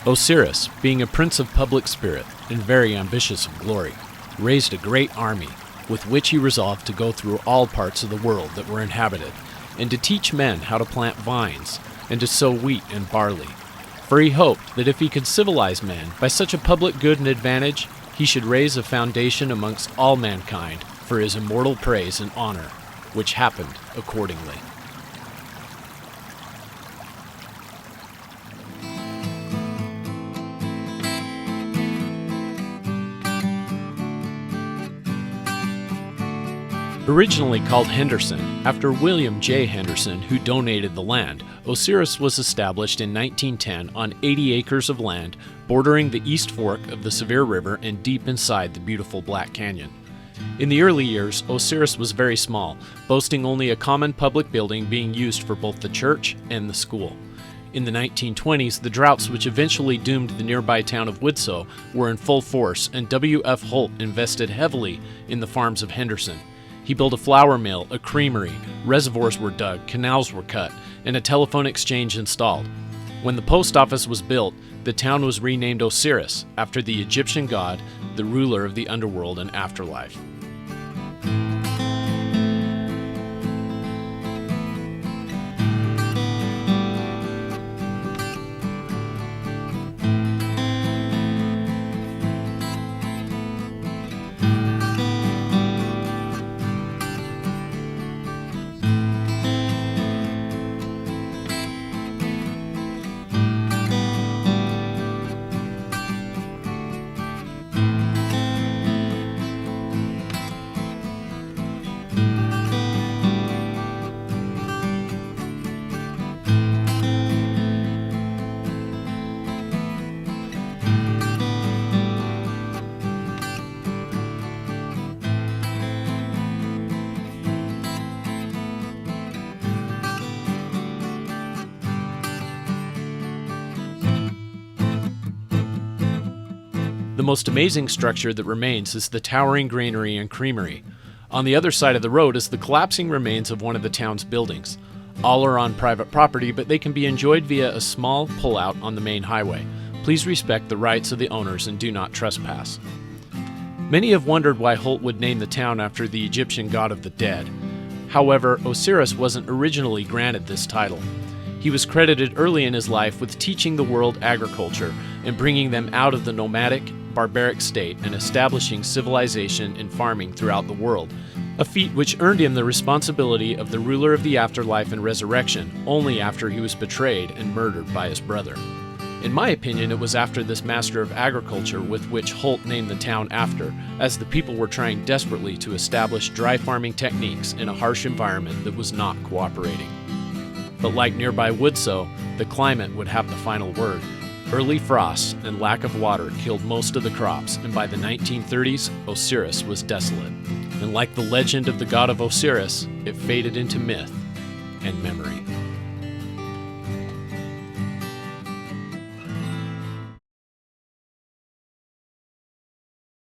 Osiris, being a prince of public spirit and very ambitious of glory, raised a great army, with which he resolved to go through all parts of the world that were inhabited, and to teach men how to plant vines, and to sow wheat and barley. For he hoped that if he could civilize man by such a public good and advantage, he should raise a foundation amongst all mankind for his immortal praise and honor, which happened accordingly. Originally called Henderson, after William J. Henderson, who donated the land, Osiris was established in 1910 on 80 acres of land bordering the East Fork of the Sevier River and deep inside the beautiful Black Canyon. In the early years, Osiris was very small, boasting only a common public building being used for both the church and the school. In the 1920s, the droughts which eventually doomed the nearby town of Woodsoe were in full force, and W.F. Holt invested heavily in the farms of Henderson. He built a flour mill, a creamery, reservoirs were dug, canals were cut, and a telephone exchange installed. When the post office was built, the town was renamed Osiris, after the Egyptian god, the ruler of the underworld and afterlife. The most amazing structure that remains is the towering granary and creamery. On the other side of the road is the collapsing remains of one of the town's buildings. All are on private property, but they can be enjoyed via a small pullout on the main highway. Please respect the rights of the owners and do not trespass. Many have wondered why Holt would name the town after the Egyptian god of the dead. However, Osiris wasn't originally granted this title. He was credited early in his life with teaching the world agriculture and bringing them out of the nomadic, barbaric state and establishing civilization and farming throughout the world, a feat which earned him the responsibility of the ruler of the afterlife and resurrection only after he was betrayed and murdered by his brother. In my opinion, it was after this master of agriculture with which Holt named the town after, as the people were trying desperately to establish dry farming techniques in a harsh environment that was not cooperating. But like nearby Woodsoe, the climate would have the final word. Early frosts and lack of water killed most of the crops, and by the 1930s, Osiris was desolate. And like the legend of the god of Osiris, it faded into myth and memory.